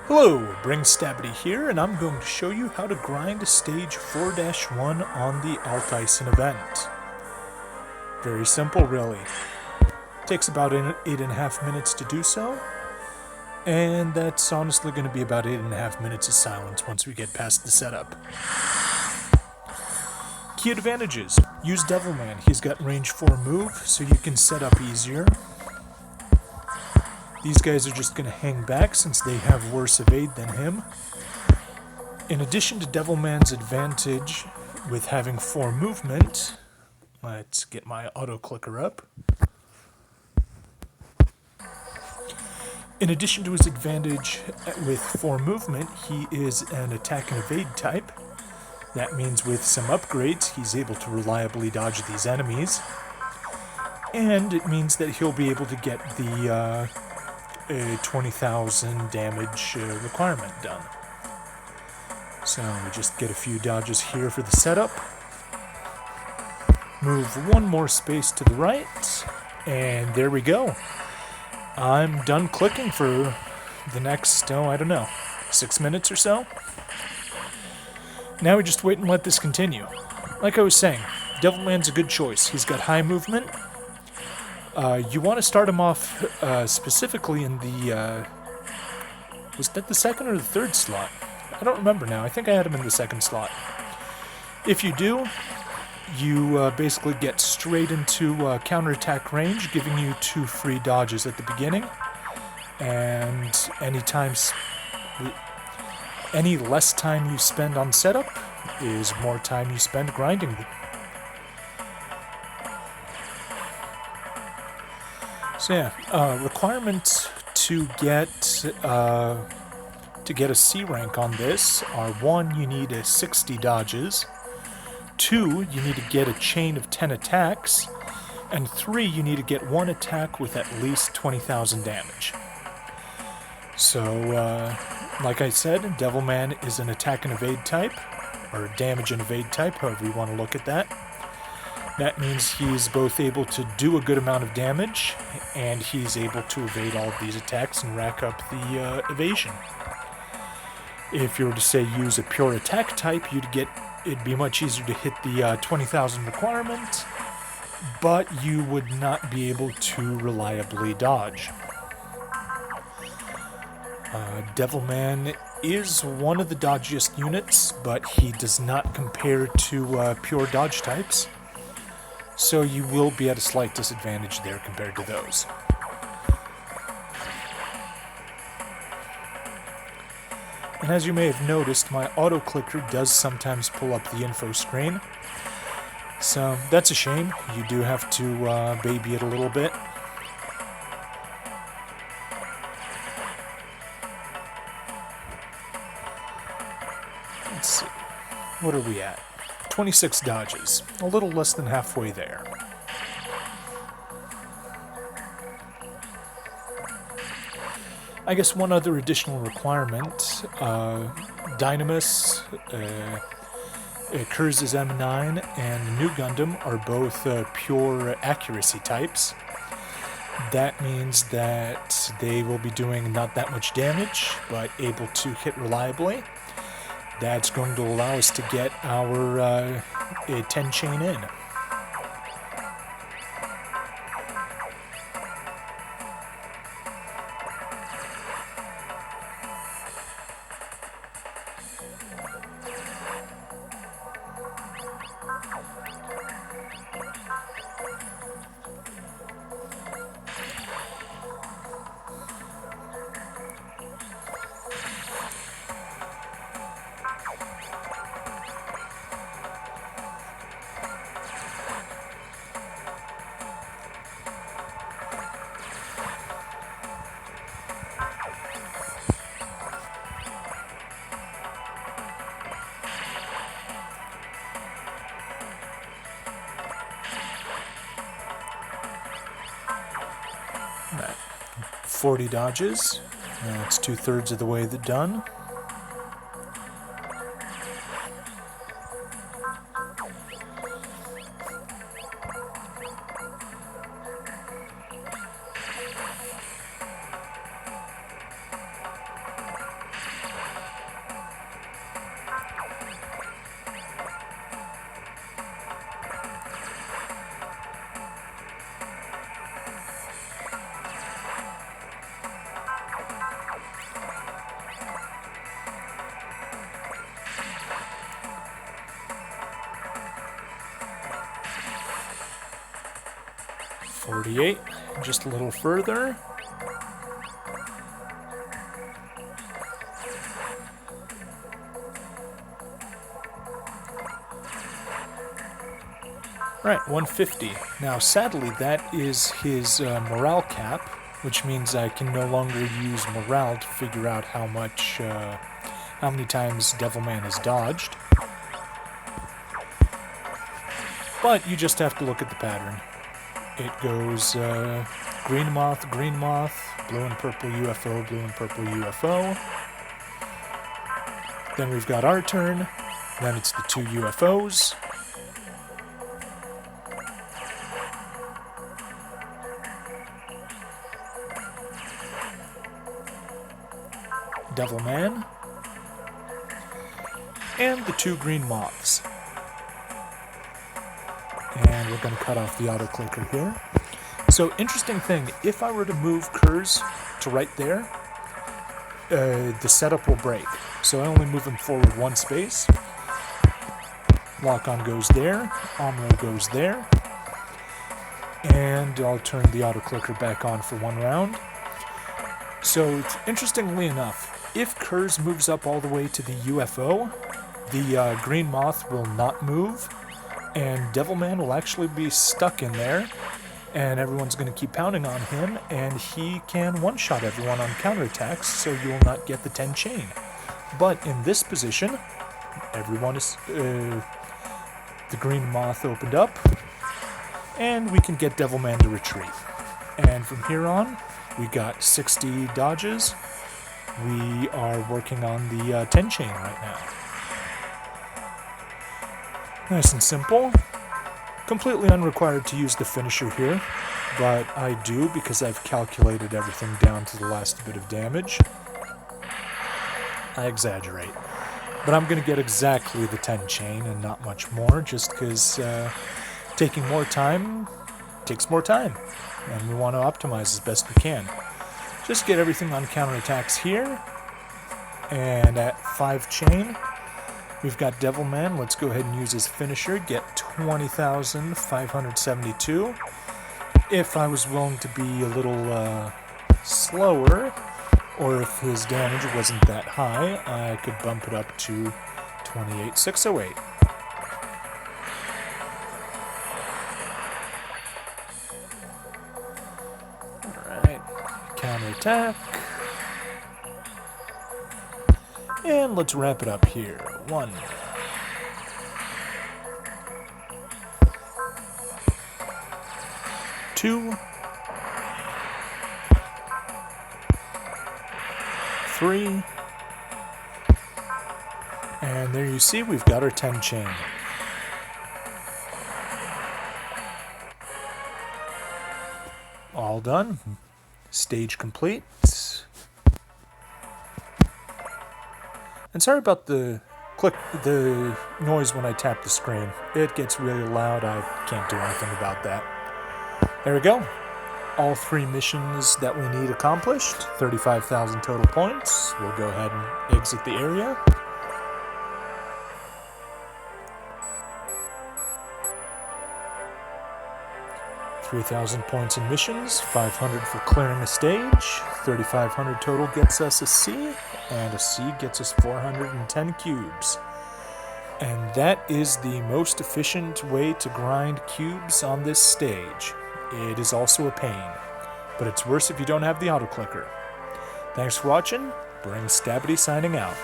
Hello, Bring Stabity here, and I'm going to show you how to grind stage 4-1 on the Alteisen event. Very simple, really. Takes about 8.5 minutes to do so, and that's honestly going to be about 8.5 minutes of silence once we get past the setup. Key advantages. Use Devilman. He's got range 4 move, so you can set up easier. These guys are just going to hang back since they have worse evade than him. In addition to Devilman's advantage with having 4 movement, let's get my auto clicker up. In addition to his advantage with 4 movement, he is an attack and evade type. That means with some upgrades, he's able to reliably dodge these enemies. And it means that he'll be able to get the 20,000 damage requirement done. So we just get a few dodges here for the setup. Move one more space to the right, and there we go. I'm done clicking for the next, I don't know, 6 minutes or so. Now we just wait and let this continue. Like I was saying, Devilman's a good choice. He's got high movement. You want to start him off specifically in the, was that the second or the third slot? I don't remember now. I think I had him in the second slot. If you do, you basically get straight into counterattack range, giving you 2 free dodges at the beginning. And any less time you spend on setup is more time you spend grinding. So yeah, requirements to get a C rank on this are 1, you need 60 dodges, 2, you need to get a chain of 10 attacks, and 3, you need to get 1 attack with at least 20,000 damage. So, like I said, Devilman is an attack and evade type, or damage and evade type, however you want to look at that. That means he's both able to do a good amount of damage, and he's able to evade all of these attacks and rack up the evasion. If you were to say use a pure attack type, it'd be much easier to hit the 20,000 requirement, but you would not be able to reliably dodge. Devilman is one of the dodgiest units, but he does not compare to pure dodge types. So you will be at a slight disadvantage there compared to those. And as you may have noticed, my auto clicker does sometimes pull up the info screen. So that's a shame. You do have to baby it a little bit. Let's see. What are we at? 26 dodges, a little less than halfway there. I guess one other additional requirement, Dynamis, Kurz's M9, and New Gundam are both pure accuracy types. That means that they will be doing not that much damage, but able to hit reliably. That's going to allow us to get our 10 chain in. Right. 40 dodges. That's 2/3 of the way done. 48, just a little further. Right, 150. Now, sadly, that is his morale cap, which means I can no longer use morale to figure out how many times Devilman has dodged. But you just have to look at the pattern. It goes green moth, blue and purple UFO, blue and purple UFO. Then we've got our turn. Then it's the two UFOs. Devilman. And the two green moths. And we're going to cut off the auto clicker here. So, interesting thing, if I were to move Kurz to right there, the setup will break. So I only move him forward one space. Lock-on goes there, Omro goes there, and I'll turn the auto clicker back on for one round. So, interestingly enough, if Kurz moves up all the way to the UFO, the green moth will not move, and Devilman will actually be stuck in there, and everyone's going to keep pounding on him, and he can one-shot everyone on counterattacks, so you will not get the 10 chain. But in this position, everyone is... the green moth opened up, and we can get Devilman to retreat. And from here on, we got 60 dodges. We are working on the 10 chain right now. Nice and simple. Completely unrequired to use the finisher here, but I do because I've calculated everything down to the last bit of damage. I exaggerate. But I'm going to get exactly the 10 chain and not much more, just because taking more time takes more time, and we want to optimize as best we can. Just get everything on counterattacks here, and at 5 chain, we've got Devilman. Let's go ahead and use his finisher, get 20,572. If I was willing to be a little slower, or if his damage wasn't that high, I could bump it up to 28,608. Alright, counterattack. And let's wrap it up here. 1. 2. 3. And there you see, we've got our 10 chain. All done. Stage complete. And sorry about the noise when I tap the screen. It gets really loud. I can't do anything about that. There we go. All 3 missions that we need accomplished. 35,000 total points. We'll go ahead and exit the area. $3,000 points in missions, 500 for clearing a stage, 3,500 total gets us a C, and a C gets us 410 cubes. And that is the most efficient way to grind cubes on this stage. It is also a pain, but it's worse if you don't have the auto clicker. Thanks for watching. Bring Stabity signing out.